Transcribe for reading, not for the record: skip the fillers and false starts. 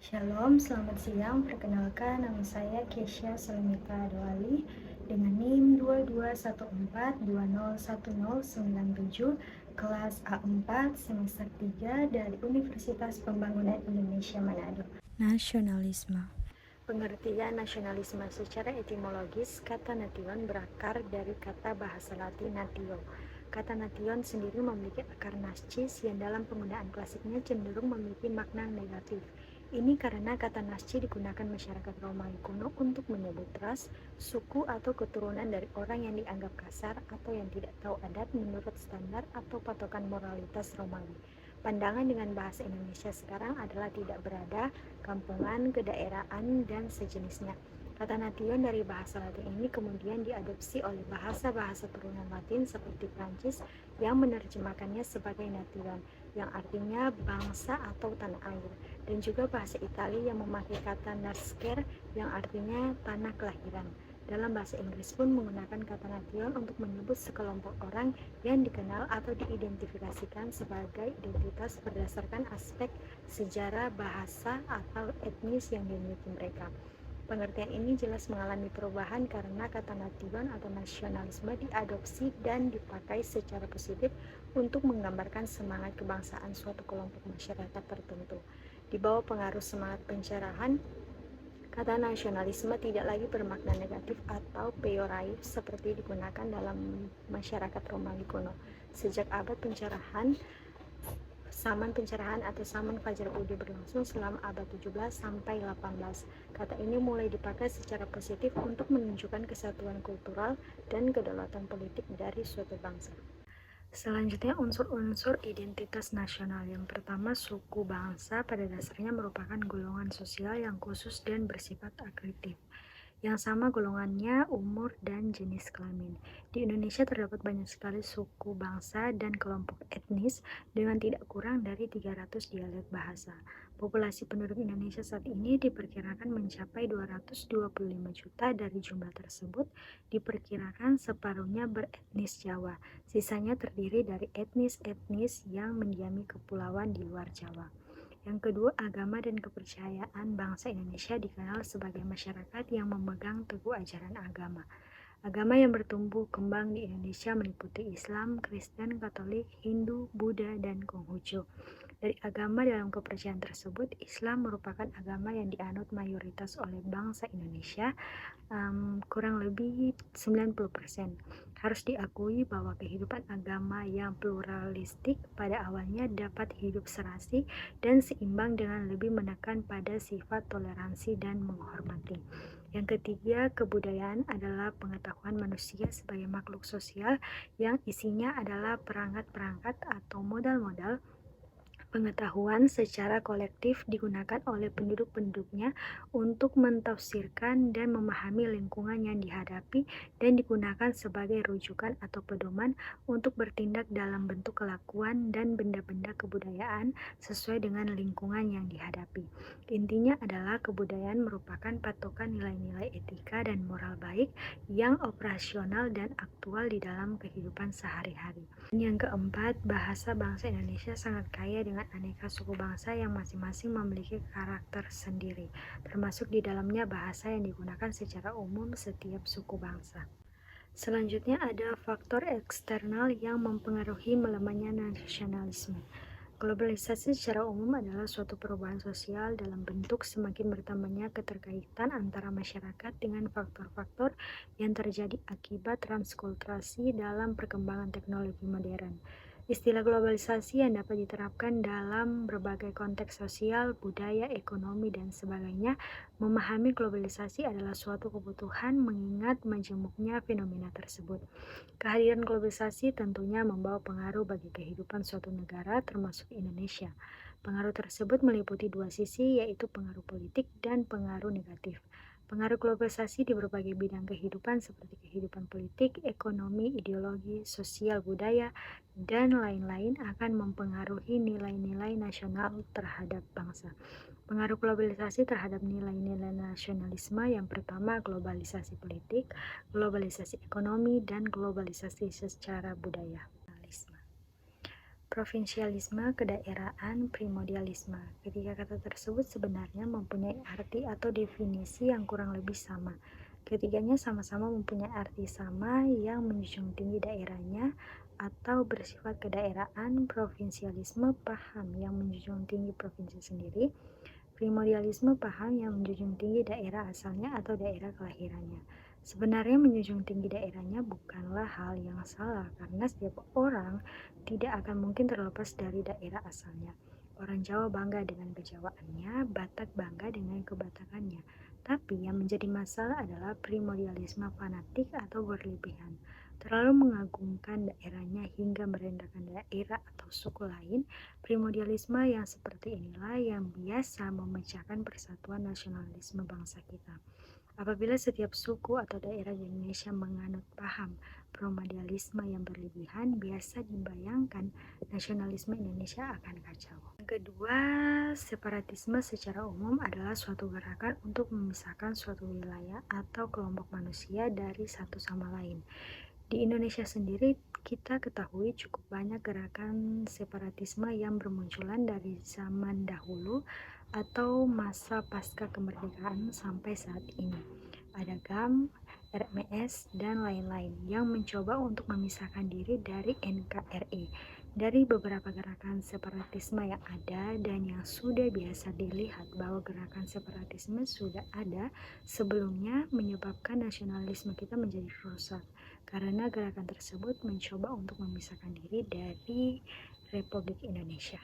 Shalom, selamat siang. Perkenalkan, nama saya Kesha Salimita Adwali dengan NIM 2214201097, kelas A4 semester 3 dari Universitas Pembangunan Indonesia Manado. Nasionalisme. Pengertian nasionalisme secara etimologis, kata nation berakar dari kata bahasa Latin natio. Kata nation sendiri memiliki akar nascis yang dalam penggunaan klasiknya cenderung memiliki makna negatif. Ini karena kata nasci digunakan masyarakat Romawi kuno untuk menyebut ras, suku atau keturunan dari orang yang dianggap kasar atau yang tidak tahu adat menurut standar atau patokan moralitas Romawi. Pandangan dengan bahasa Indonesia sekarang adalah tidak berada, kampungan, kedaerahan, dan sejenisnya. Kata nation dari bahasa Latin ini kemudian diadopsi oleh bahasa-bahasa turunan Latin seperti Prancis yang menerjemahkannya sebagai nation, yang artinya bangsa atau tanah air, dan juga bahasa Italia yang memakai kata nascere yang artinya tanah kelahiran. Dalam bahasa Inggris pun menggunakan kata nation untuk menyebut sekelompok orang yang dikenal atau diidentifikasikan sebagai identitas berdasarkan aspek sejarah, bahasa, atau etnis yang dimiliki mereka. Pengertian ini jelas mengalami perubahan karena kata nation atau nasionalisme diadopsi dan dipakai secara positif untuk menggambarkan semangat kebangsaan suatu kelompok masyarakat tertentu. Di bawah pengaruh semangat pencerahan, kata nasionalisme tidak lagi bermakna negatif atau peyoratif seperti digunakan dalam masyarakat Romawi kuno. Sejak abad pencerahan, Zaman pencerahan atau zaman Fajar Budi berlangsung selama abad 17 sampai 18. Kata ini mulai dipakai secara positif untuk menunjukkan kesatuan kultural dan kedaulatan politik dari suatu bangsa. Selanjutnya, unsur-unsur identitas nasional. Yang pertama, suku bangsa pada dasarnya merupakan golongan sosial yang khusus dan bersifat agregatif, yang sama golongannya, umur, dan jenis kelamin. Di Indonesia terdapat banyak sekali suku bangsa dan kelompok etnis dengan tidak kurang dari 300 dialek bahasa. Populasi penduduk Indonesia saat ini diperkirakan mencapai 225 juta. Dari jumlah tersebut, diperkirakan separuhnya beretnis Jawa. Sisanya terdiri dari etnis-etnis yang mendiami kepulauan di luar Jawa. Yang kedua, agama dan kepercayaan bangsa Indonesia dikenal sebagai masyarakat yang memegang teguh ajaran agama. Agama yang bertumbuh kembang di Indonesia meliputi Islam, Kristen, Katolik, Hindu, Buddha, dan Konghucu. Dari agama dalam kepercayaan tersebut, Islam merupakan agama yang dianut mayoritas oleh bangsa Indonesia, kurang lebih 90%. Harus diakui bahwa kehidupan agama yang pluralistik pada awalnya dapat hidup serasi dan seimbang dengan lebih menekan pada sifat toleransi dan menghormati. Yang ketiga, kebudayaan adalah pengetahuan manusia sebagai makhluk sosial yang isinya adalah perangkat-perangkat atau modal-modal pengetahuan secara kolektif digunakan oleh penduduk-penduduknya untuk mentafsirkan dan memahami lingkungan yang dihadapi dan digunakan sebagai rujukan atau pedoman untuk bertindak dalam bentuk kelakuan dan benda-benda kebudayaan sesuai dengan lingkungan yang dihadapi. Intinya adalah kebudayaan merupakan patokan nilai-nilai etika dan moral baik yang operasional dan aktual di dalam kehidupan sehari-hari. Yang keempat, bahasa bangsa Indonesia sangat kaya dengan aneka suku bangsa yang masing-masing memiliki karakter sendiri, termasuk di dalamnya bahasa yang digunakan secara umum setiap suku bangsa. Selanjutnya ada faktor eksternal yang mempengaruhi melemahnya nasionalisme. Globalisasi secara umum adalah suatu perubahan sosial dalam bentuk semakin bertambahnya keterkaitan antara masyarakat dengan faktor-faktor yang terjadi akibat transkulturasi dalam perkembangan teknologi modern. Istilah globalisasi yang dapat diterapkan dalam berbagai konteks sosial, budaya, ekonomi, dan sebagainya. Memahami globalisasi adalah suatu kebutuhan mengingat majemuknya fenomena tersebut. Kehadiran globalisasi tentunya membawa pengaruh bagi kehidupan suatu negara termasuk Indonesia. Pengaruh tersebut meliputi dua sisi, yaitu pengaruh politik dan pengaruh negatif. Pengaruh globalisasi di berbagai bidang kehidupan seperti kehidupan politik, ekonomi, ideologi, sosial, budaya, dan lain-lain akan mempengaruhi nilai-nilai nasional terhadap bangsa. Pengaruh globalisasi terhadap nilai-nilai nasionalisme yang pertama, globalisasi politik, globalisasi ekonomi, dan globalisasi secara budaya. provinsialisme, kedaerahan, primordialisme. Ketiga kata tersebut sebenarnya mempunyai arti atau definisi yang kurang lebih sama. Ketiganya sama-sama mempunyai arti sama yang menjunjung tinggi daerahnya atau bersifat kedaerahan. Provinsialisme paham yang menjunjung tinggi provinsi sendiri. Primordialisme paham yang menjunjung tinggi daerah asalnya atau daerah kelahirannya. Sebenarnya menjunjung tinggi daerahnya bukanlah hal yang salah karena setiap orang tidak akan mungkin terlepas dari daerah asalnya. Orang Jawa bangga dengan kejawaannya, Batak bangga dengan kebatakannya. Tapi yang menjadi masalah adalah primordialisme fanatik atau berlebihan. Terlalu mengagungkan daerahnya hingga merendahkan daerah atau suku lain. Primordialisme yang seperti inilah yang biasa memecahkan persatuan nasionalisme bangsa kita. Apabila setiap suku atau daerah di Indonesia menganut paham primordialisme yang berlebihan, biasa dibayangkan nasionalisme Indonesia akan kacau. Yang kedua, separatisme secara umum adalah suatu gerakan untuk memisahkan suatu wilayah atau kelompok manusia dari satu sama lain. Di Indonesia sendiri, kita ketahui cukup banyak gerakan separatisme yang bermunculan dari zaman dahulu atau masa pasca kemerdekaan sampai saat ini. Ada GAM, RMS, dan lain-lain yang mencoba untuk memisahkan diri dari NKRI. Dari beberapa gerakan separatisme yang ada dan yang sudah biasa dilihat bahwa gerakan separatisme sudah ada sebelumnya menyebabkan nasionalisme kita menjadi rusak. Karena gerakan tersebut mencoba untuk memisahkan diri dari Republik Indonesia.